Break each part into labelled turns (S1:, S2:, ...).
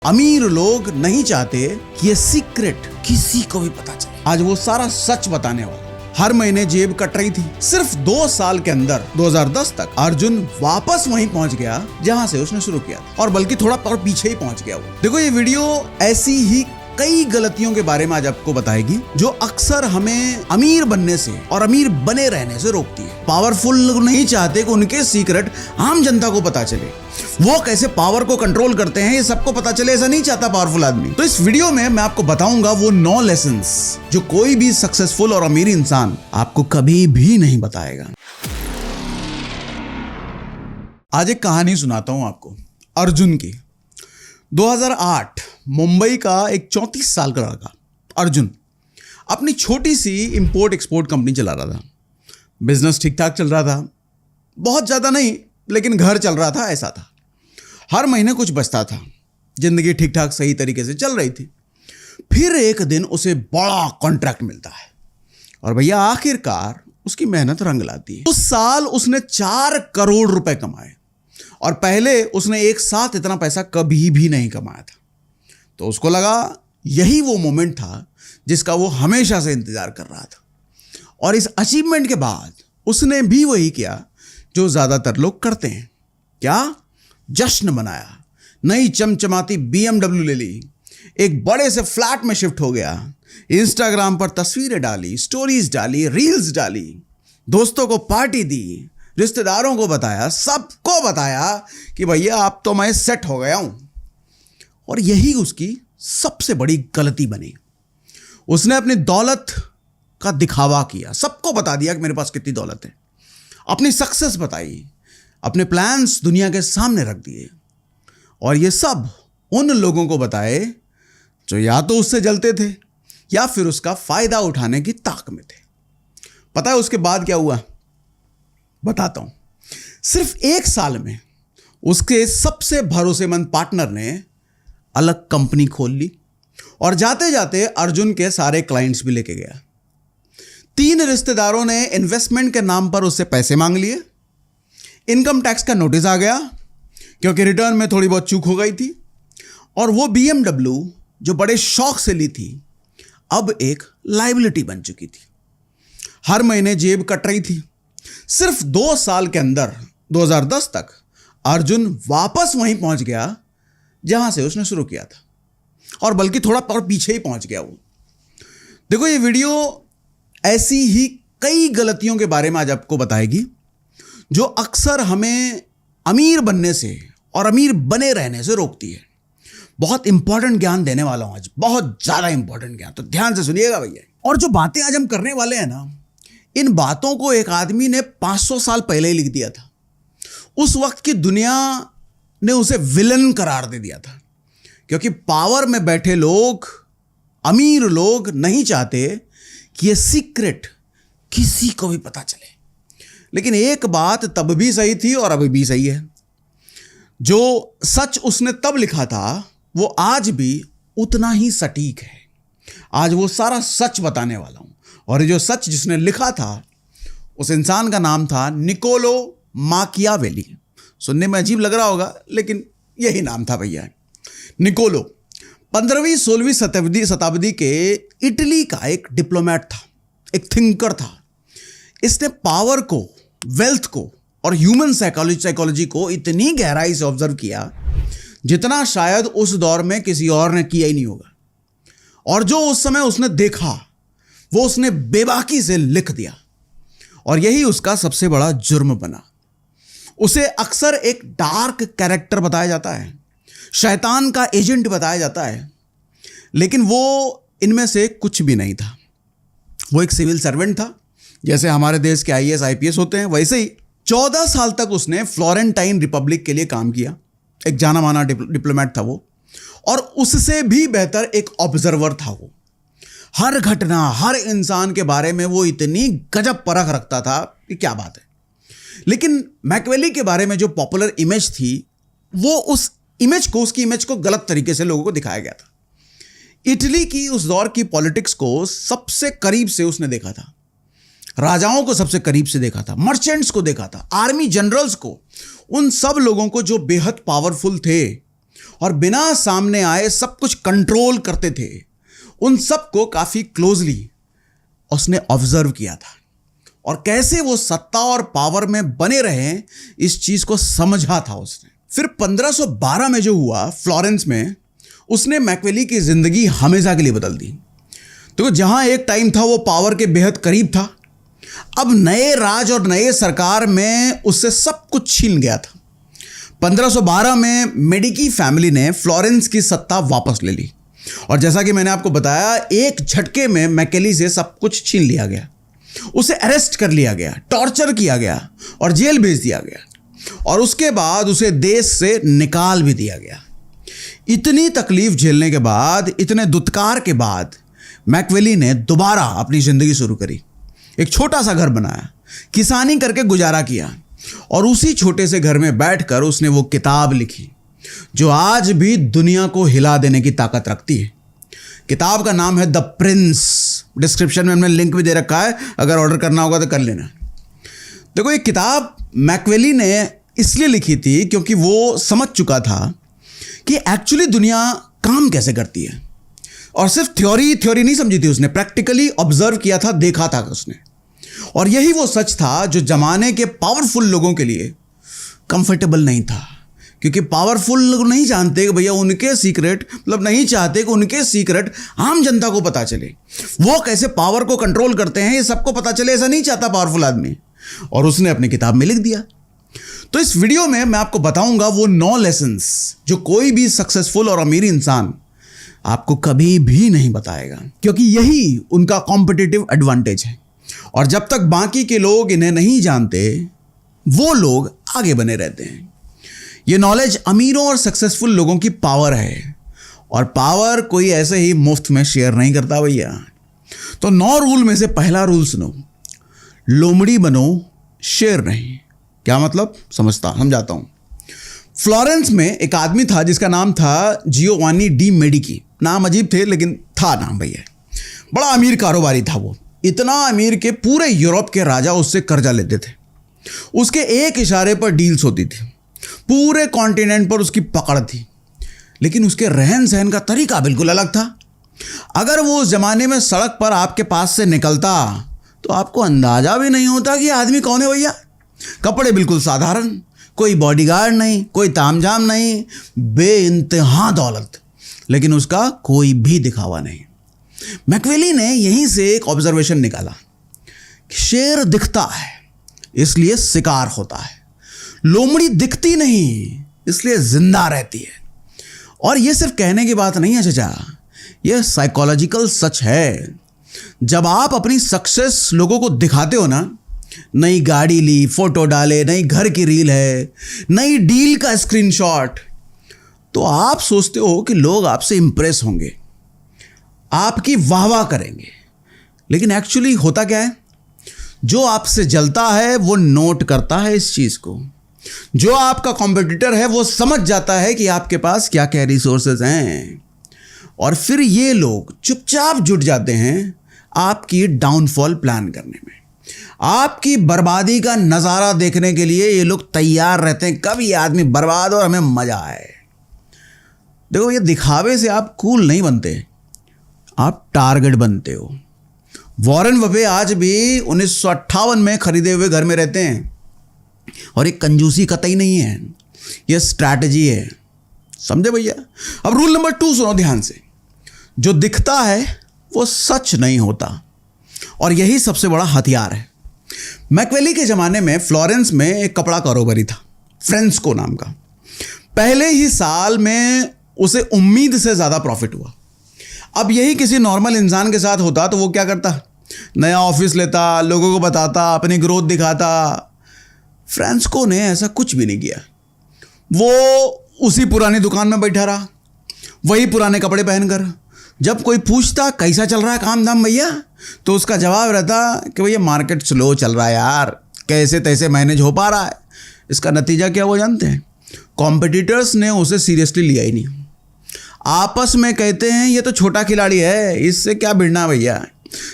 S1: अमीर लोग नहीं चाहते कि ये सीक्रेट किसी को भी पता चले। आज वो सारा सच बताने वाला। हर महीने जेब कट रही थी। सिर्फ 2 साल के अंदर 2010 तक अर्जुन वापस वहीं पहुंच गया जहां से उसने शुरू किया था, और बल्कि थोड़ा और पीछे ही पहुंच गया वो। देखो, ये वीडियो ऐसी ही कई गलतियों के बारे में आज आपको बताएगी जो अक्सर हमें अमीर बनने से और अमीर बने रहने से रोकती है। पावरफुल लोग नहीं चाहते कि उनके सीक्रेट आम जनता को पता चले। वो कैसे पावर को कंट्रोल करते हैं ये सबको पता चले, ऐसा नहीं चाहता पावरफुल आदमी। तो इस वीडियो में मैं आपको बताऊंगा वो 9 लेसन्स जो कोई भी सक्सेसफुल और अमीर इंसान आपको कभी भी नहीं बताएगा। आज एक कहानी सुनाता हूं आपको अर्जुन की। 2008 मुंबई का एक 34 साल का लड़का अर्जुन अपनी छोटी सी इंपोर्ट एक्सपोर्ट कंपनी चला रहा था। बिजनेस ठीक ठाक चल रहा था, बहुत ज़्यादा नहीं, लेकिन घर चल रहा था, ऐसा था। हर महीने कुछ बचता था, जिंदगी ठीक ठाक सही तरीके से चल रही थी। फिर एक दिन उसे बड़ा कॉन्ट्रैक्ट मिलता है और भैया आखिरकार उसकी मेहनत रंग लाती है। उस साल उसने 4 करोड़ रुपए कमाए और पहले उसने एक साथ इतना पैसा कभी भी नहीं कमाया था। तो उसको लगा यही वो मोमेंट था जिसका वो हमेशा से इंतजार कर रहा था। और इस अचीवमेंट के बाद उसने भी वही किया जो ज्यादातर लोग करते हैं। क्या? जश्न मनाया, नई चमचमाती BMW ले ली, एक बड़े से फ्लैट में शिफ्ट हो गया, इंस्टाग्राम पर तस्वीरें डाली, स्टोरीज डाली, रील्स डाली, दोस्तों को पार्टी दी, रिश्तेदारों को बताया, सबको बताया कि भैया अब तो मैं सेट हो गया हूं। और यही उसकी सबसे बड़ी गलती बनी। उसने अपनी दौलत का दिखावा किया, सबको बता दिया कि मेरे पास कितनी दौलत है, अपनी सक्सेस बताई, अपने प्लान्स दुनिया के सामने रख दिए। और ये सब उन लोगों को बताए जो या तो उससे जलते थे या फिर उसका फायदा उठाने की ताक में थे। पता है उसके बाद क्या हुआ? बताता हूं। सिर्फ 1 साल में उसके सबसे भरोसेमंद पार्टनर ने अलग कंपनी खोल ली और जाते जाते अर्जुन के सारे क्लाइंट्स भी लेके गया। 3 रिश्तेदारों ने इन्वेस्टमेंट के नाम पर उससे पैसे मांग लिए। इनकम टैक्स का नोटिस आ गया क्योंकि रिटर्न में थोड़ी बहुत चूक हो गई थी। और वो BMW जो बड़े शौक से ली थी अब एक लायबिलिटी बन चुकी थी। हर महीने जेब कट रही थी। सिर्फ 2 साल के अंदर 2010 तक अर्जुन वापस वहीं पहुंच गया जहां से उसने शुरू किया था, और बल्कि थोड़ा और पीछे ही पहुंच गया वो। देखो, ये वीडियो ऐसी ही कई गलतियों के बारे में आज आपको बताएगी जो अक्सर हमें अमीर बनने से और अमीर बने रहने से रोकती है। बहुत इंपॉर्टेंट ज्ञान देने वाला हूं आज, बहुत ज्यादा इंपॉर्टेंट ज्ञान, तो ध्यान से सुनिएगा भैया। और जो बातें आज हम करने वाले हैं ना, इन बातों को एक आदमी ने 500 साल पहले ही लिख दिया था। उस वक्त की दुनिया ने उसे विलन करार दे दिया था, क्योंकि पावर में बैठे लोग, अमीर लोग नहीं चाहते कि ये सीक्रेट किसी को भी पता चले। लेकिन एक बात तब भी सही थी और अभी भी सही है। जो सच उसने तब लिखा था वो आज भी उतना ही सटीक है। आज वो सारा सच बताने वाला हूं। और ये जो सच जिसने लिखा था उस इंसान का नाम था निकोलो माकियावेली। सुनने में अजीब लग रहा होगा, लेकिन यही नाम था भैया, निकोलो। 15वीं 16वीं शताब्दी के इटली का एक डिप्लोमेट था, एक थिंकर था। इसने पावर को, वेल्थ को और ह्यूमन साइकोलॉजी को इतनी गहराई से ऑब्जर्व किया जितना शायद उस दौर में किसी और ने किया ही नहीं होगा। और जो उस समय उसने देखा वो उसने बेबाकी से लिख दिया, और यही उसका सबसे बड़ा जुर्म बना। उसे अक्सर एक डार्क कैरेक्टर बताया जाता है, शैतान का एजेंट बताया जाता है, लेकिन वो इनमें से कुछ भी नहीं था। वो एक सिविल सर्वेंट था, जैसे हमारे देश के IAS IPS होते हैं वैसे ही। 14 साल तक उसने फ्लोरेंटाइन रिपब्लिक के लिए काम किया। एक जाना माना डिप्लोमेट था वो, और उससे भी बेहतर एक ऑब्जर्वर था वो। हर घटना, हर इंसान के बारे में वो इतनी गजब परख रखता था कि क्या बात है। लेकिन मैकियावेली के बारे में जो पॉपुलर इमेज थी, वो उसकी इमेज को गलत तरीके से लोगों को दिखाया गया था। इटली की उस दौर की पॉलिटिक्स को सबसे करीब से उसने देखा था, राजाओं को सबसे करीब से देखा था, मर्चेंट्स को देखा था, आर्मी जनरल्स को, उन सब लोगों को जो बेहद पावरफुल थे और बिना सामने आए सब कुछ कंट्रोल करते थे, उन सबको काफ़ी क्लोजली उसने ऑब्जर्व किया था और कैसे वो सत्ता और पावर में बने रहे इस चीज़ को समझा था उसने। फिर 1512 में जो हुआ फ्लोरेंस में, उसने मैकियावेली की ज़िंदगी हमेशा के लिए बदल दी। तो जहाँ एक टाइम था वो पावर के बेहद करीब था, अब नए राज और नए सरकार में उससे सब कुछ छीन गया था। 1512 में मेडिकी फैमिली ने फ्लोरेंस की सत्ता वापस ले ली और जैसा कि मैंने आपको बताया, एक झटके में मैकियावेली से सब कुछ छीन लिया गया। उसे अरेस्ट कर लिया गया, टॉर्चर किया गया और जेल भेज दिया गया और उसके बाद उसे देश से निकाल भी दिया गया। इतनी तकलीफ झेलने के बाद, इतने दुत्कार के बाद मैकियावेली ने दोबारा अपनी ज़िंदगी शुरू करी। एक छोटा सा घर बनाया, किसानी करके गुजारा किया और उसी छोटे से घर में बैठकर उसने वो किताब लिखी जो आज भी दुनिया को हिला देने की ताकत रखती है। किताब का नाम है द प्रिंस। डिस्क्रिप्शन में हमने लिंक भी दे रखा है, अगर ऑर्डर करना होगा तो कर लेना। देखो, ये किताब मैकियावेली ने इसलिए लिखी थी क्योंकि वो समझ चुका था कि एक्चुअली दुनिया काम कैसे करती है और सिर्फ थ्योरी नहीं समझी थी उसने, प्रैक्टिकली ऑब्जर्व किया था, देखा था उसने। और यही वो सच था जो जमाने के पावरफुल लोगों के लिए कंफर्टेबल नहीं था, क्योंकि पावरफुल लोग नहीं जानते कि भैया उनके सीक्रेट, मतलब नहीं चाहते कि उनके सीक्रेट आम जनता को पता चले, वो कैसे पावर को कंट्रोल करते हैं ये सबको पता चले, ऐसा नहीं चाहता पावरफुल आदमी। और उसने अपनी किताब में लिख दिया। तो इस वीडियो में मैं आपको बताऊंगा वो 9 लेसन्स जो कोई भी सक्सेसफुल और अमीर इंसान आपको कभी भी नहीं बताएगा, क्योंकि यही उनका कॉम्पिटिटिव एडवांटेज है। और जब तक बाकी के लोग इन्हें नहीं जानते, वो लोग आगे बने रहते हैं। ये नॉलेज अमीरों और सक्सेसफुल लोगों की पावर है और पावर कोई ऐसे ही मुफ्त में शेयर नहीं करता भैया। तो 9 रूल में से पहला रूल सुनो, लोमड़ी बनो, शेर नहीं। क्या मतलब, समझाता हूँ। फ्लोरेंस में एक आदमी था जिसका नाम था जियोवानी डी मेडिकी। नाम अजीब थे लेकिन था नाम भैया। बड़ा अमीर कारोबारी था वो, इतना अमीर के पूरे यूरोप के राजा उससे कर्जा लेते थे। उसके एक इशारे पर डील्स होती थी, पूरे कॉन्टिनेंट पर उसकी पकड़ थी। लेकिन उसके रहन सहन का तरीका बिल्कुल अलग था। अगर वो उस जमाने में सड़क पर आपके पास से निकलता तो आपको अंदाजा भी नहीं होता कि आदमी कौन है भैया। कपड़े बिल्कुल साधारण, कोई बॉडीगार्ड नहीं, कोई तामझाम नहीं, बेइंतहा दौलत, लेकिन उसका कोई भी दिखावा नहीं। मैकियावेली ने यहीं से एक ऑब्जर्वेशन निकाला, शेर दिखता है इसलिए शिकार होता है, लोमड़ी दिखती नहीं इसलिए जिंदा रहती है। और ये सिर्फ कहने की बात नहीं है चचा, ये साइकोलॉजिकल सच है। जब आप अपनी सक्सेस लोगों को दिखाते हो ना, नई गाड़ी ली, फोटो डाले, नई घर की रील है, नई डील का स्क्रीनशॉट, तो आप सोचते हो कि लोग आपसे इंप्रेस होंगे, आपकी वाह करेंगे। लेकिन एक्चुअली होता क्या है, जो आपसे जलता है वो नोट करता है इस चीज़ को। जो आपका कॉम्पिटिटर है वो समझ जाता है कि आपके पास क्या क्या रिसोर्सेज हैं, और फिर ये लोग चुपचाप जुट जाते हैं आपकी डाउनफॉल प्लान करने में। आपकी बर्बादी का नज़ारा देखने के लिए ये लोग तैयार रहते हैं, कब ये आदमी बर्बाद और हमें मज़ा आए। देखो, ये दिखावे से आप कूल नहीं बनते, आप टारगेट बनते हो। वॉरेन बफे आज भी 1958 में खरीदे हुए घर में रहते हैं और एक कंजूसी कतई नहीं है, ये स्ट्रैटेजी है। समझे भैया। अब रूल नंबर 2 सुनो ध्यान से, जो दिखता है वो सच नहीं होता, और यही सबसे बड़ा हथियार है। मैकियावेली के ज़माने में फ्लोरेंस में एक कपड़ा कारोबारी था, फ्रेंस्को नाम का। पहले ही साल में उसे उम्मीद से ज़्यादा प्रॉफिट हुआ। अब यही किसी नॉर्मल इंसान के साथ होता तो वो क्या करता, नया ऑफिस लेता, लोगों को बताता, अपनी ग्रोथ दिखाता। फ्रेंस्को ने ऐसा कुछ भी नहीं किया। वो उसी पुरानी दुकान में बैठा रहा, वही पुराने कपड़े पहनकर। जब कोई पूछता कैसा चल रहा है काम धाम भैया, तो उसका जवाब रहता कि भैया मार्केट स्लो चल रहा है यार, कैसे तैसे मैनेज हो पा रहा है। इसका नतीजा क्या वो जानते हैं, कॉम्पिटिटर्स ने उसे सीरियसली लिया ही नहीं। आपस में कहते हैं ये तो छोटा खिलाड़ी है, इससे क्या भिड़ना भैया।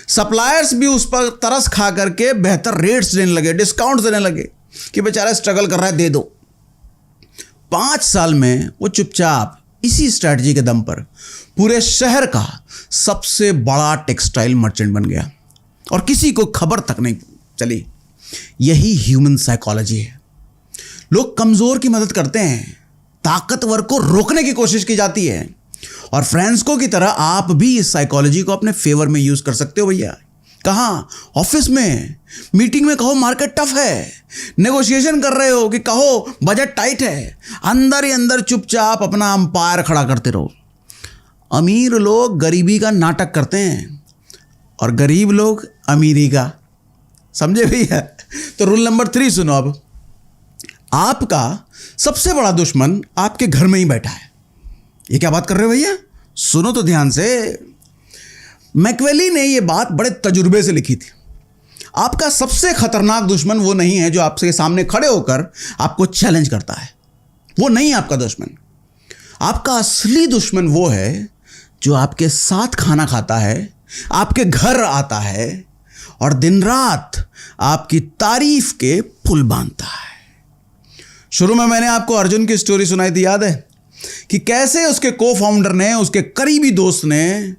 S1: सप्लायर्स भी उस पर तरस खा करके बेहतर रेट्स देने लगे, डिस्काउंट्स देने लगे कि बेचारा स्ट्रगल कर रहा है, दे दो। 5 साल में वो चुपचाप इसी स्ट्रैटेजी के दम पर पूरे शहर का सबसे बड़ा टेक्सटाइल मर्चेंट बन गया और किसी को खबर तक नहीं चली। यही ह्यूमन साइकोलॉजी है। लोग कमजोर की मदद करते हैं, ताकतवर को रोकने की कोशिश की जाती है। और फ्रांसिस्को की तरह आप भी इस साइकोलॉजी को अपने फेवर में यूज कर सकते हो भैया। कहाँ? ऑफिस में, मीटिंग में कहो मार्केट टफ है, नेगोशिएशन कर रहे हो कि कहो बजट टाइट है, अंदर ही अंदर चुपचाप अपना अंपायर खड़ा करते रहो। अमीर लोग गरीबी का नाटक करते हैं और गरीब लोग अमीरी का। समझे भैया? तो रूल नंबर 3 सुनो अब। आपका सबसे बड़ा दुश्मन आपके घर में ही बैठा है। ये क्या बात कर रहे हो भैया? सुनो तो ध्यान से। मैकियावेली ने ये बात बड़े तजुर्बे से लिखी थी। आपका सबसे खतरनाक दुश्मन वो नहीं है जो आपके सामने खड़े होकर आपको चैलेंज करता है। वो नहीं है आपका दुश्मन। आपका असली दुश्मन वो है जो आपके साथ खाना खाता है, आपके घर आता है और दिन रात आपकी तारीफ के पुल बांधता है। शुरू में मैंने आपको अर्जुन की स्टोरी सुनाई थी, याद है? कि कैसे उसके को फाउंडर ने, उसके करीबी दोस्त ने,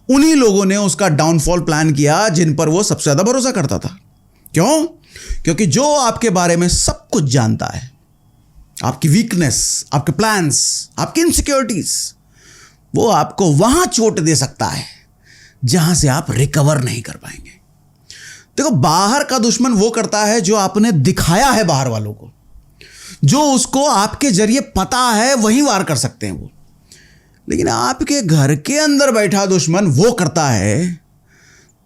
S1: उन्हीं लोगों ने उसका डाउनफॉल प्लान किया जिन पर वो सबसे ज्यादा भरोसा करता था। क्यों? क्योंकि जो आपके बारे में सब कुछ जानता है, आपकी वीकनेस, आपके प्लान्स, आपकी इनसिक्योरिटीज, वो आपको वहां चोट दे सकता है जहां से आप रिकवर नहीं कर पाएंगे। देखो, बाहर का दुश्मन वो करता है जो आपने दिखाया है बाहर वालों को, जो उसको आपके जरिए पता है वही वार कर सकते हैं वो। लेकिन आपके घर के अंदर बैठा दुश्मन वो करता है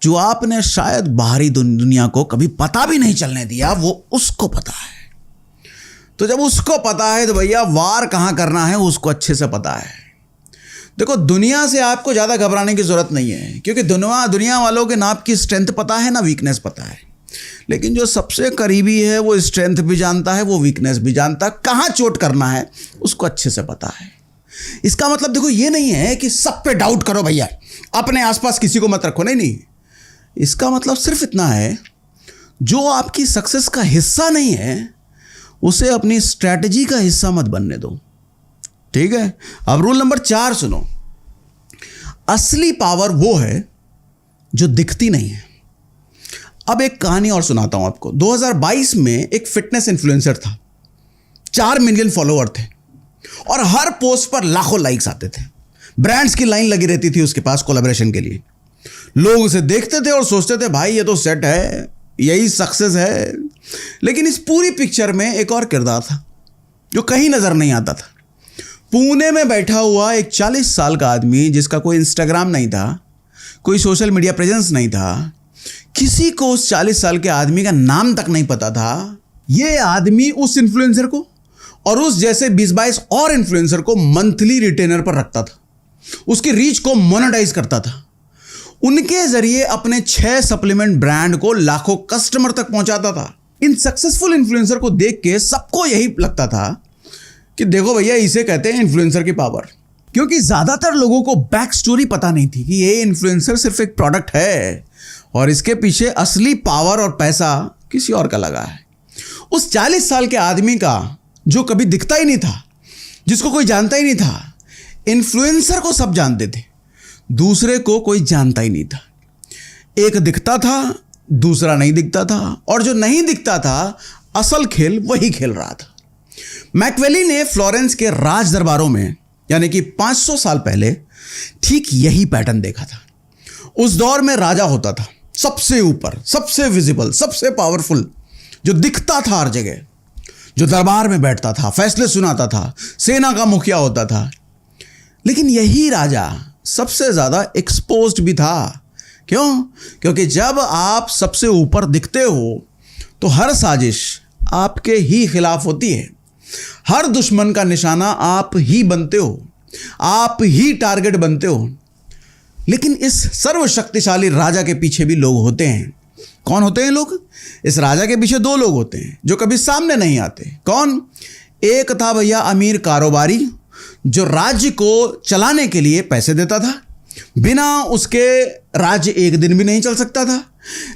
S1: जो आपने शायद बाहरी दुनिया को कभी पता भी नहीं चलने दिया, वो उसको पता है। तो जब उसको पता है तो भैया वार कहां करना है उसको अच्छे से पता है। देखो, दुनिया से आपको ज़्यादा घबराने की ज़रूरत नहीं है, क्योंकि दुनिया वालों के ना आपकी स्ट्रेंथ पता है ना वीकनेस पता है। लेकिन जो सबसे करीबी है वो स्ट्रेंथ भी जानता है, वो वीकनेस भी जानता है, कहाँ चोट करना है उसको अच्छे से पता है। इसका मतलब देखो ये नहीं है कि सब पे डाउट करो भैया, अपने आसपास किसी को मत रखो, नहीं। इसका मतलब सिर्फ इतना है, जो आपकी सक्सेस का हिस्सा नहीं है उसे अपनी स्ट्रैटेजी का हिस्सा मत बनने दो। ठीक है? अब रूल नंबर 4 सुनो। असली पावर वो है जो दिखती नहीं है। अब एक कहानी और सुनाता हूं आपको। 2022 में एक फिटनेस इन्फ्लुएंसर था, 4 मिलियन फॉलोअर थे और हर पोस्ट पर लाखों लाइक्स आते थे। ब्रांड्स की लाइन लगी रहती थी उसके पास कोलैबोरेशन के लिए। लोग उसे देखते थे और सोचते थे भाई ये तो सेट है, यही सक्सेस है। लेकिन इस पूरी पिक्चर में एक और किरदार था जो कहीं नजर नहीं आता था। पुणे में बैठा हुआ एक 40 साल का आदमी जिसका कोई इंस्टाग्राम नहीं था, कोई सोशल मीडिया प्रेजेंस नहीं था, किसी को उस 40 साल के आदमी का नाम तक नहीं पता था। ये आदमी उस इन्फ्लुएंसर को और उस जैसे 20-22 और इन्फ्लुएंसर को मंथली रिटेनर पर रखता था, उसकी रीच को मोनेटाइज करता था, उनके जरिए अपने 6 सप्लीमेंट ब्रांड को लाखों कस्टमर तक पहुंचाता था। इन सक्सेसफुल इन्फ्लुएंसर को देख के सबको यही लगता था कि देखो भैया, इसे कहते हैं इन्फ्लुएंसर की पावर। क्योंकि ज्यादातर लोगों को बैक स्टोरी पता नहीं थी कि ये इन्फ्लुएंसर सिर्फ एक प्रोडक्ट है और इसके पीछे असली पावर और पैसा किसी और का लगा है। उस 40 साल के आदमी का जो कभी दिखता ही नहीं था, जिसको कोई जानता ही नहीं था, इन्फ्लुएंसर को सब जानते थे, दूसरे को कोई जानता ही नहीं था। एक दिखता था, दूसरा नहीं दिखता था, और जो नहीं दिखता था असल खेल वही खेल रहा था। मैकियावेली ने फ्लोरेंस के राज दरबारों में, यानी कि 500 साल पहले, ठीक यही पैटर्न देखा था। उस दौर में राजा होता था सबसे ऊपर, सबसे विजिबल, सबसे पावरफुल, जो दिखता था हर जगह, जो दरबार में बैठता था, फैसले सुनाता था, सेना का मुखिया होता था। लेकिन यही राजा सबसे ज्यादा एक्सपोज्ड भी था। क्यों? क्योंकि जब आप सबसे ऊपर दिखते हो तो हर साजिश आपके ही खिलाफ होती है, हर दुश्मन का निशाना आप ही बनते हो, आप ही टारगेट बनते हो। लेकिन इस सर्वशक्तिशाली राजा के पीछे भी लोग होते हैं। कौन होते हैं लोग? इस राजा के पीछे 2 लोग होते हैं जो कभी सामने नहीं आते। कौन? एक था भैया अमीर कारोबारी जो राज्य को चलाने के लिए पैसे देता था, बिना उसके राज्य एक दिन भी नहीं चल सकता था,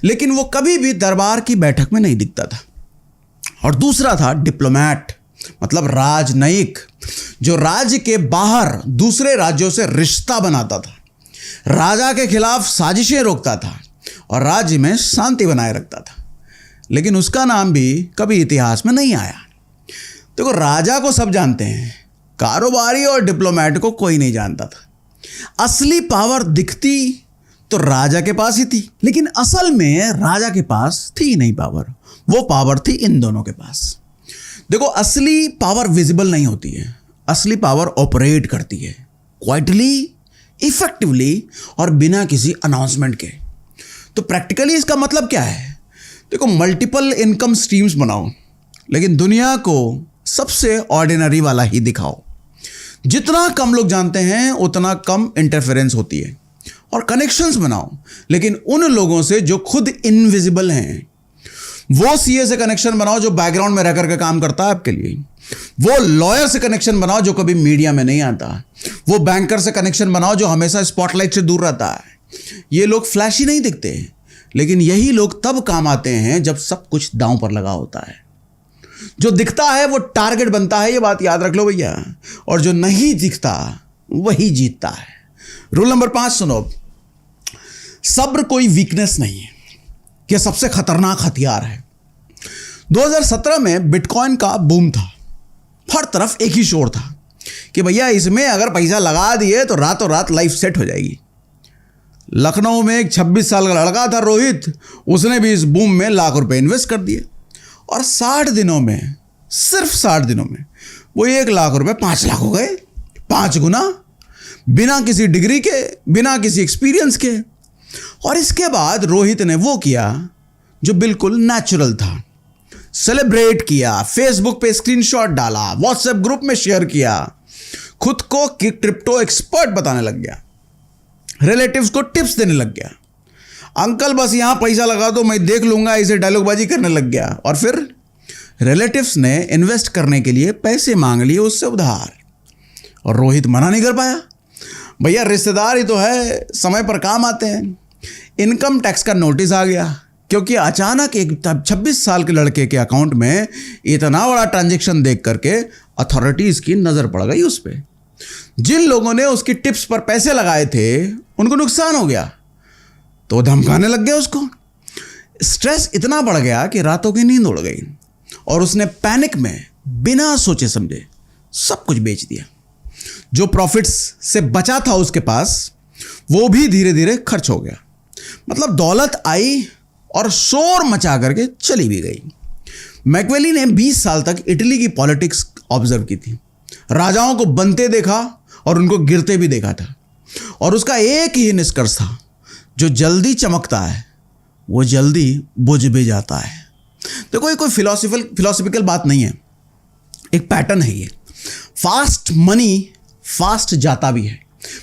S1: लेकिन वो कभी भी दरबार की बैठक में नहीं दिखता था। और दूसरा था डिप्लोमैट, मतलब राजनयिक, जो राज्य के बाहर दूसरे राज्यों से रिश्ता बनाता था, राजा के खिलाफ साजिशें रोकता था और राज्य में शांति बनाए रखता था। लेकिन उसका नाम भी कभी इतिहास में नहीं आया। देखो, राजा को सब जानते हैं, कारोबारी और डिप्लोमेट को कोई नहीं जानता था। असली पावर दिखती तो राजा के पास ही थी, लेकिन असल में राजा के पास थी नहीं पावर, वो पावर थी इन दोनों के पास। देखो, असली पावर विजिबल नहीं होती है, असली पावर ऑपरेट करती है क्वाइटली, इफेक्टिवली और बिना किसी अनाउंसमेंट के। तो प्रैक्टिकली इसका मतलब क्या है? देखो, मल्टीपल इनकम स्ट्रीम्स बनाओ, लेकिन दुनिया को सबसे ऑर्डिनरी वाला ही दिखाओ। जितना कम लोग जानते हैं उतना कम इंटरफेरेंस होती है। और कनेक्शंस बनाओ, लेकिन उन लोगों से जो खुद इनविजिबल हैं। वो सीए से कनेक्शन बनाओ जो बैकग्राउंड में रह करके काम करता है आपके लिए। वो लॉयर से कनेक्शन बनाओ जो कभी मीडिया में नहीं आता। वो बैंकर से कनेक्शन बनाओ जो हमेशा स्पॉटलाइट से दूर रहता है। ये लोग फ्लैशी नहीं दिखते, लेकिन यही लोग तब काम आते हैं जब सब कुछ दांव पर लगा होता है। जो दिखता है वो टारगेट बनता है, ये बात याद रख लो भैया। और जो नहीं दिखता वही जीतता है। रूल नंबर 5 सुनो, सब्र कोई वीकनेस नहीं है, यह सबसे खतरनाक हथियार है। 2017 में बिटकॉइन का बूम था, हर तरफ एक ही शोर था कि भैया इसमें अगर पैसा लगा दिए तो रातों रात लाइफ सेट हो जाएगी। लखनऊ में एक 26 साल का लड़का था रोहित, उसने भी इस बूम में लाख रुपए इन्वेस्ट कर दिए और 60 दिनों में, सिर्फ 60 दिनों में वो 1 लाख रुपए 5 लाख हो गए, 5 गुना, बिना किसी डिग्री के, बिना किसी एक्सपीरियंस के। और इसके बाद रोहित ने वो किया जो बिल्कुल नेचुरल था, सेलिब्रेट किया, फेसबुक पे स्क्रीनशॉट डाला, व्हाट्सएप ग्रुप में शेयर किया, खुद को क्रिप्टो एक्सपर्ट बताने लग गया, रिलेटिव्स को टिप्स देने लग गया। अंकल बस यहां पैसा लगा दो मैं देख लूंगा, इसे डायलॉगबाजी करने लग गया। और फिर रिलेटिव्स ने इन्वेस्ट करने के लिए पैसे मांग लिए उससे उधार, और रोहित मना नहीं कर पाया। भैया रिश्तेदार ही तो है, समय पर काम आते हैं। इनकम टैक्स का नोटिस आ गया, क्योंकि अचानक एक 26 साल के लड़के के अकाउंट में इतना बड़ा ट्रांजैक्शन देख करके अथॉरिटीज की नज़र पड़ गई उस पर। जिन लोगों ने उसकी टिप्स पर पैसे लगाए थे उनको नुकसान हो गया, तो धमकाने लग गए उसको। स्ट्रेस इतना बढ़ गया कि रातों की नींद उड़ गई और उसने पैनिक में बिना सोचे समझे सब कुछ बेच दिया। जो प्रॉफिट्स से बचा था उसके पास, वो भी धीरे धीरे खर्च हो गया। मतलब दौलत आई और शोर मचा करके चली भी गई। मैकवेली ने 20 साल तक इटली की पॉलिटिक्स ऑब्जर्व की थी, राजाओं को बनते देखा और उनको गिरते भी देखा था, और उसका एक ही निष्कर्ष था, जो जल्दी चमकता है वो जल्दी बुझ भी जाता है। देखो, ये कोई फिलोसफिकल बात नहीं है, एक पैटर्न है ये। फास्ट मनी फास्ट जाता भी है,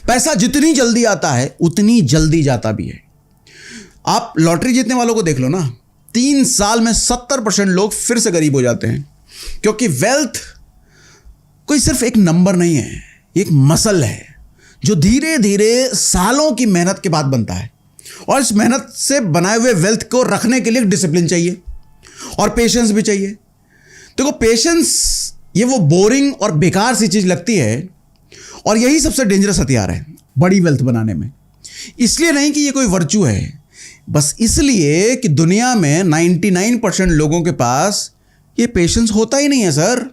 S1: पैसा जितनी जल्दी आता है उतनी जल्दी जाता भी है। आप लॉटरी जीतने वालों को देख लो ना, 3 साल में 70% लोग फिर से गरीब हो जाते हैं, क्योंकि वेल्थ कोई सिर्फ एक नंबर नहीं है, एक मसल है जो धीरे धीरे सालों की मेहनत के बाद बनता है। और इस मेहनत से बनाए हुए वेल्थ को रखने के लिए डिसिप्लिन चाहिए और पेशेंस भी चाहिए। देखो, पेशेंस ये वो बोरिंग और बेकार सी चीज लगती है, और यही सबसे डेंजरस हथियार है बड़ी वेल्थ बनाने में। इसलिए नहीं कि ये कोई वर्चू है, बस इसलिए कि दुनिया में 99% लोगों के पास ये पेशेंस होता ही नहीं है सर।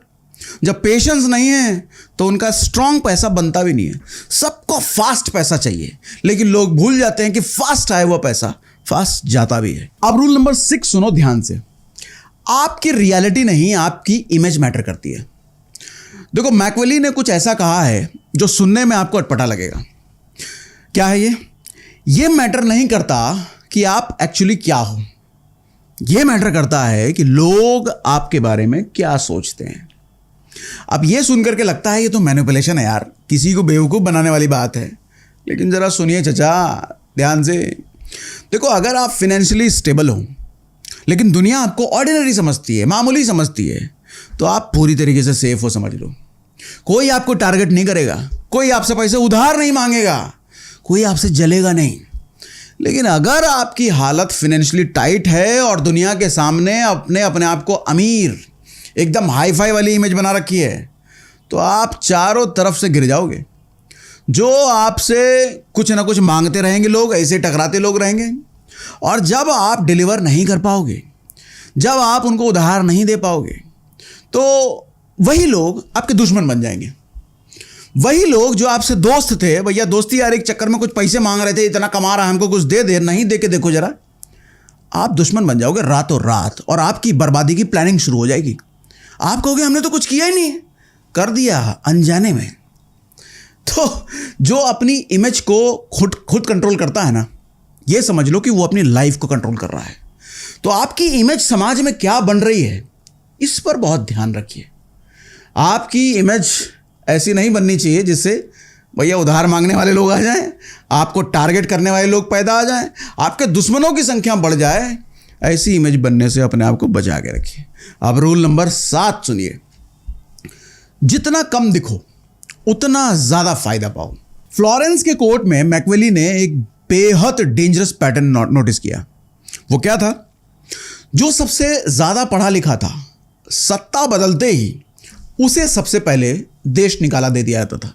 S1: जब पेशेंस नहीं है तो उनका स्ट्रांग पैसा बनता भी नहीं है। सबको फास्ट पैसा चाहिए, लेकिन लोग भूल जाते हैं कि फास्ट आए हुआ पैसा फास्ट जाता भी है। अब रूल नंबर 6 सुनो ध्यान से। आपकी रियलिटी नहीं, आपकी इमेज मैटर करती है। देखो, मैकवेली ने कुछ ऐसा कहा है जो सुनने में आपको अटपटा लगेगा। क्या है ये मैटर नहीं करता कि आप एक्चुअली क्या हो, ये मैटर करता है कि लोग आपके बारे में क्या सोचते हैं। अब ये सुनकर के लगता है ये तो मैनिपुलेशन है यार, किसी को बेवकूफ़ बनाने वाली बात है, लेकिन ज़रा सुनिए चचा ध्यान से। देखो, अगर आप फिनेंशियली स्टेबल हो लेकिन दुनिया आपको ऑर्डिनरी समझती है, मामूली समझती है, तो आप पूरी तरीके से सेफ हो, समझ लो। कोई आपको टारगेट नहीं करेगा, कोई आपसे पैसे उधार नहीं मांगेगा, कोई आपसे जलेगा नहीं। लेकिन अगर आपकी हालत फिनेंशियली टाइट है और दुनिया के सामने अपने आप को अमीर, एकदम हाई फाई वाली इमेज बना रखी है, तो आप चारों तरफ से गिर जाओगे। जो आपसे कुछ ना कुछ मांगते रहेंगे लोग, ऐसे टकराते लोग रहेंगे, और जब आप डिलीवर नहीं कर पाओगे, जब आप उनको उधार नहीं दे पाओगे, तो वही लोग आपके दुश्मन बन जाएंगे। वही लोग जो आपसे दोस्त थे, भैया दोस्ती यार एक चक्कर में कुछ पैसे मांग रहे थे, इतना कमा रहा है हमको कुछ दे दे, नहीं दे के देखो जरा, आप दुश्मन बन जाओगे रातों रात, और आपकी बर्बादी की प्लानिंग शुरू हो जाएगी। आप कहोगे हमने तो कुछ किया ही नहीं, कर दिया अनजाने में। तो जो अपनी इमेज को खुद कंट्रोल करता है ना, ये समझ लो कि वो अपनी लाइफ को कंट्रोल कर रहा है। तो आपकी इमेज समाज में क्या बन रही है, इस पर बहुत ध्यान रखिए। आपकी इमेज ऐसी नहीं बननी चाहिए जिससे भैया उधार मांगने वाले लोग आ जाएं, आपको टारगेट करने वाले लोग पैदा आ जाएं, आपके दुश्मनों की संख्या बढ़ जाए। ऐसी इमेज बनने से अपने आप को बचा के रखिए। अब रूल नंबर 7 सुनिए, जितना कम दिखो उतना ज़्यादा फायदा पाओ। फ्लोरेंस के कोर्ट में मैकियावेली ने एक बेहद डेंजरस पैटर्न नोटिस किया। वो क्या था? जो सबसे ज़्यादा पढ़ा लिखा था, सत्ता बदलते ही उसे सबसे पहले देश निकाला दे दिया जाता था।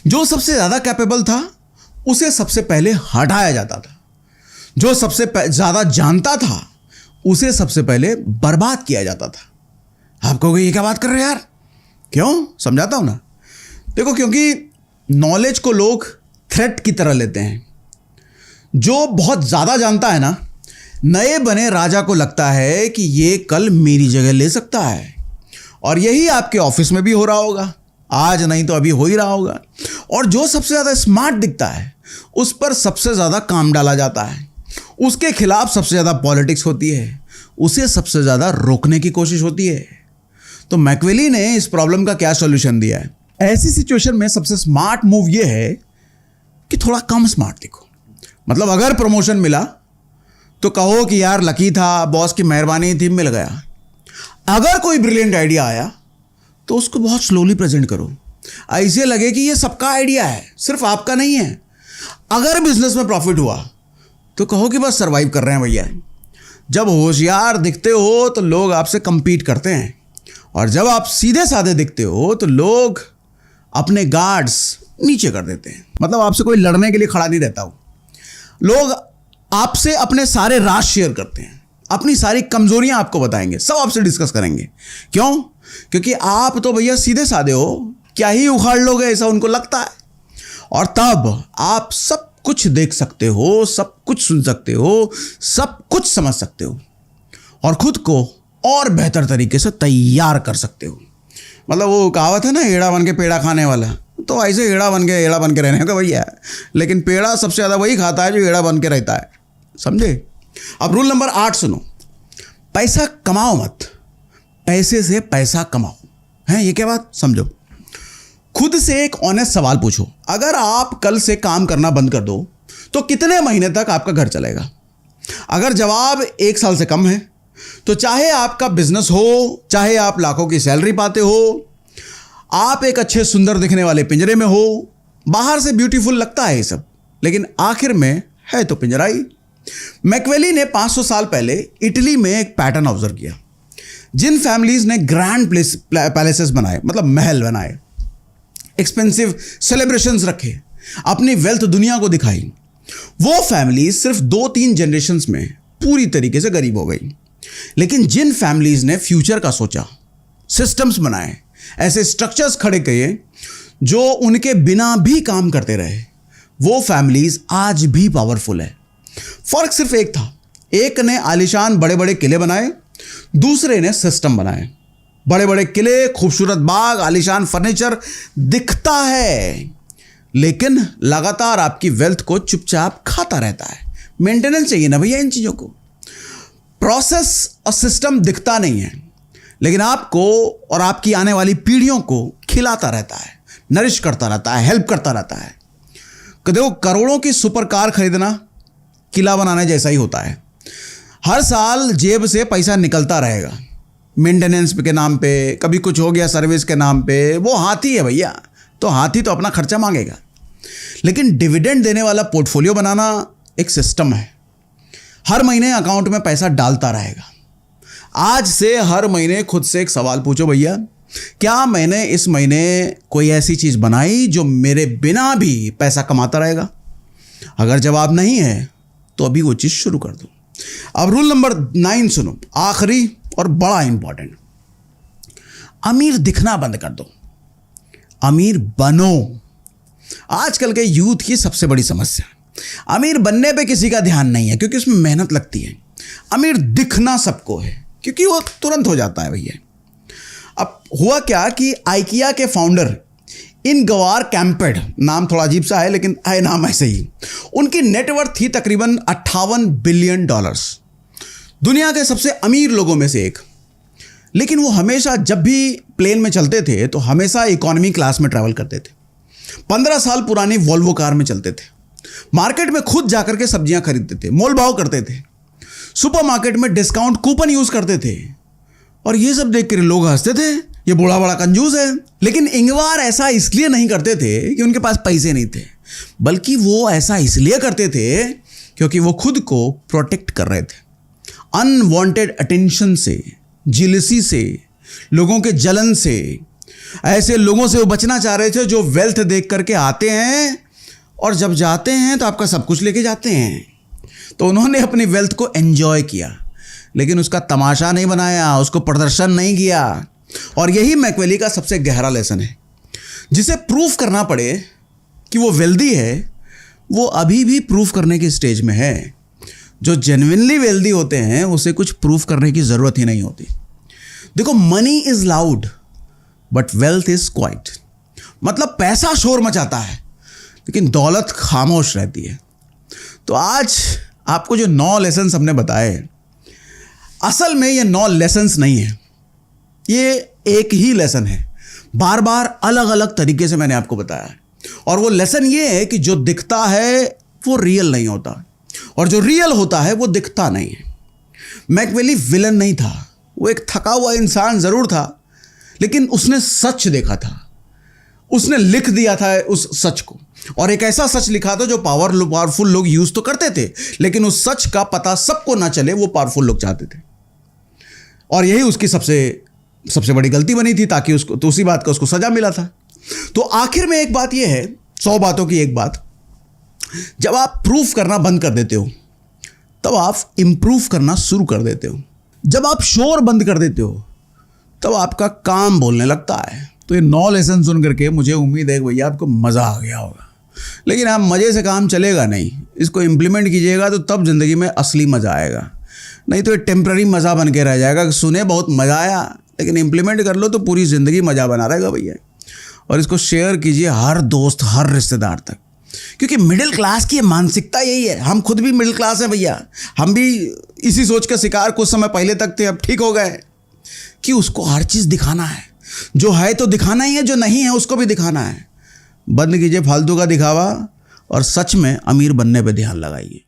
S1: जो सबसे ज़्यादा कैपेबल था, उसे सबसे पहले हटाया जाता था। जो सबसे ज़्यादा जानता था, उसे सबसे पहले बर्बाद किया जाता था। आप कहोगे ये क्या बात कर रहे हैं यार? क्यों? समझाता हूं ना। देखो, क्योंकि नॉलेज को लोग थ्रेट की तरह लेते हैं। जो बहुत ज़्यादा जानता है ना, नए बने राजा को लगता है कि ये कल मेरी जगह ले सकता है। और यही आपके ऑफिस में भी हो रहा होगा, आज नहीं तो अभी हो ही रहा होगा। और जो सबसे ज़्यादा स्मार्ट दिखता है, उस पर सबसे ज़्यादा काम डाला जाता है, उसके खिलाफ सबसे ज़्यादा पॉलिटिक्स होती है, उसे सबसे ज़्यादा रोकने की कोशिश होती है। तो मैकियावेली ने इस प्रॉब्लम का क्या सॉल्यूशन दिया है? ऐसी सिचुएशन में सबसे स्मार्ट मूव ये है कि थोड़ा कम स्मार्ट दिखो। मतलब अगर प्रमोशन मिला तो कहो कि यार लकी था, बॉस की मेहरबानी थी, मिल गया। अगर कोई ब्रिलियंट आइडिया आया तो उसको बहुत स्लोली प्रेजेंट करो, ऐसे लगे कि ये सबका आइडिया है, सिर्फ आपका नहीं है। अगर बिजनेस में प्रॉफिट हुआ तो कहो कि बस सर्वाइव कर रहे हैं भैया। जब होशियार दिखते हो तो लोग आपसे compete करते हैं, और जब आप सीधे साधे दिखते हो तो लोग अपने गार्ड्स नीचे कर देते हैं। मतलब आपसे कोई लड़ने के लिए खड़ा नहीं रहता हो। लोग आपसे अपने सारे राज शेयर करते हैं, अपनी सारी कमजोरियां आपको बताएंगे, सब आपसे डिस्कस करेंगे। क्यों? क्योंकि आप तो भैया सीधे साधे हो, क्या ही उखाड़ लोगे ऐसा उनको लगता है। और तब आप सब कुछ देख सकते हो, सब कुछ सुन सकते हो, सब कुछ समझ सकते हो, और खुद को और बेहतर तरीके से तैयार कर सकते हो। मतलब वो कहावत है ना, एड़ा बन के पेड़ा खाने वाला, तो ऐसे एड़ा बन के रहने का भैया। लेकिन पेड़ा सबसे ज़्यादा वही खाता है जो एड़ा बन के रहता है, समझे? अब रूल नंबर 8 सुनो, पैसा कमाओ मत, पैसे से पैसा कमाओ। है ये क्या बात? समझो। खुद से एक ऑनेस्ट सवाल पूछो, अगर आप कल से काम करना बंद कर दो तो कितने महीने तक आपका घर चलेगा? अगर जवाब 1 साल से कम है तो चाहे आपका बिजनेस हो, चाहे आप लाखों की सैलरी पाते हो, आप एक अच्छे सुंदर दिखने वाले पिंजरे में हो, बाहर से ब्यूटीफुल लगता है ये सब, लेकिन आखिर में है तो पिंजरा ही। मैकियावेली ने 500 साल पहले इटली में एक पैटर्न ऑब्जर्व किया। जिन फैमिलीज ने ग्रैंड पैलेसेस बनाए, मतलब महल बनाए, एक्सपेंसिव सेलिब्रेशंस रखे, अपनी वेल्थ दुनिया को दिखाई, वो फैमिलीज सिर्फ 2-3 जनरेशंस में पूरी तरीके से गरीब हो गई। लेकिन जिन फैमिलीज ने फ्यूचर का सोचा, सिस्टम्स बनाए, ऐसे स्ट्रक्चर्स खड़े किए जो उनके बिना भी काम करते रहे, वो फैमिलीज आज भी पावरफुल है। फर्क सिर्फ एक था, एक ने आलीशान बड़े बड़े किले बनाए, दूसरे ने सिस्टम बनाए। बड़े बड़े किले, खूबसूरत बाग, आलीशान फर्नीचर दिखता है, लेकिन लगातार आपकी वेल्थ को चुपचाप खाता रहता है। मेंटेनेंस चाहिए ना भैया इन चीज़ों को। प्रोसेस और सिस्टम दिखता नहीं है, लेकिन आपको और आपकी आने वाली पीढ़ियों को खिलाता रहता है, नरिश करता रहता है, हेल्प करता रहता है। देखो, करोड़ों की सुपर कार खरीदना किला बनाने जैसा ही होता है। हर साल जेब से पैसा निकलता रहेगा, मेंटेनेंस के नाम पे, कभी कुछ हो गया सर्विस के नाम पे। वो हाथी है भैया, तो हाथी तो अपना खर्चा मांगेगा। लेकिन डिविडेंड देने वाला पोर्टफोलियो बनाना एक सिस्टम है। हर महीने अकाउंट में पैसा डालता रहेगा। आज से हर महीने खुद से एक सवाल पूछो, भैया क्या मैंने इस महीने कोई ऐसी चीज़ बनाई जो मेरे बिना भी पैसा कमाता रहेगा? अगर जवाब नहीं है तो अभी वो चीज़ शुरू कर दो। अब रूल नंबर 9 सुनो, आखिरी और बड़ा इंपॉर्टेंट। अमीर दिखना बंद कर दो, अमीर बनो। आजकल के यूथ की सबसे बड़ी समस्या, अमीर बनने पे किसी का ध्यान नहीं है क्योंकि उसमें मेहनत लगती है। अमीर दिखना सबको है क्योंकि वो तुरंत हो जाता है भैया। अब हुआ क्या कि आइकिया के फाउंडर इनगवार कैम्पेड, नाम थोड़ा अजीब सा है लेकिन है नाम ऐसे ही, उनकी नेटवर्थ थी तकरीबन $58 बिलियन, दुनिया के सबसे अमीर लोगों में से एक। लेकिन वो हमेशा जब भी प्लेन में चलते थे तो हमेशा इकोनॉमी क्लास में ट्रैवल करते थे। 15 साल पुरानी वॉल्वो कार में चलते थे। मार्केट में खुद जाकर के सब्जियां खरीदते थे, मोल भाव करते थे, सुपरमार्केट में डिस्काउंट कूपन यूज करते थे। और ये सब देख कर लोग हंसते थे, ये बूढ़ा बड़ा कंजूस है। लेकिन इंगवार ऐसा इसलिए नहीं करते थे कि उनके पास पैसे नहीं थे, बल्कि वो ऐसा इसलिए करते थे क्योंकि वो खुद को प्रोटेक्ट कर रहे थे अनवांटेड अटेंशन से, जिलसी से, लोगों के जलन से। ऐसे लोगों से वो बचना चाह रहे थे जो वेल्थ देख करके आते हैं और जब जाते हैं तो आपका सब कुछ लेके जाते हैं। तो उन्होंने अपनी वेल्थ को एंजॉय किया, लेकिन उसका तमाशा नहीं बनाया, उसको प्रदर्शन नहीं किया। और यही मैकियावेली का सबसे गहरा लेसन है। जिसे प्रूफ करना पड़े कि वो वेल्दी है, वो अभी भी प्रूफ करने की स्टेज में है। जो जेन्युइनली वेल्दी होते हैं उसे कुछ प्रूफ करने की ज़रूरत ही नहीं होती। देखो, money is loud but wealth is quite. मतलब पैसा शोर मचाता है लेकिन दौलत खामोश रहती है। तो आज आपको जो 9 लेसन्स हमने बताए, असल में ये 9 लेसन्स नहीं है, ये एक ही लेसन है। बार बार अलग अलग तरीके से मैंने आपको बताया। और वो लेसन ये है कि जो दिखता है वो रियल नहीं होता, और जो रियल होता है वो दिखता नहीं है। मैकियावेली विलन नहीं था, वो एक थका हुआ इंसान ज़रूर था, लेकिन उसने सच देखा था, उसने लिख दिया था उस सच को। और एक ऐसा सच लिखा था जो पावरफुल लोग यूज़ तो करते थे, लेकिन उस सच का पता सबको ना चले, वो पावरफुल लोग चाहते थे। और यही उसकी सबसे बड़ी गलती बनी थी, ताकि उसको तो उसी बात का उसको सजा मिला था। तो आखिर में एक बात यह है, 100 बातों की एक बात, जब आप प्रूफ करना बंद कर देते हो तब आप इंप्रूव करना शुरू कर देते हो। जब आप शोर बंद कर देते हो तब आपका काम बोलने लगता है। तो ये 9 लेसन सुन करके मुझे उम्मीद है कि भैया आपको मज़ा आ गया होगा। लेकिन आप मज़े से काम चलेगा नहीं, इसको इम्प्लीमेंट कीजिएगा तो तब ज़िंदगी में असली मज़ा आएगा। नहीं तो ये टेम्प्ररी मज़ा बन के रह जाएगा। सुने बहुत मज़ा आया, लेकिन इम्प्लीमेंट कर लो तो पूरी ज़िंदगी मज़ा बना रहेगा भैया। और इसको शेयर कीजिए हर दोस्त, हर रिश्तेदार तक, क्योंकि मिडिल क्लास की मानसिकता यही है। हम खुद भी मिडिल क्लास हैं भैया, हम भी इसी सोच का शिकार कुछ समय पहले तक थे, अब ठीक हो गए कि उसको हर चीज़ दिखाना है। जो है तो दिखाना ही है, जो नहीं है उसको भी दिखाना है। बंद कीजिए फालतू का दिखावा और सच में अमीर बनने पे ध्यान लगाइए।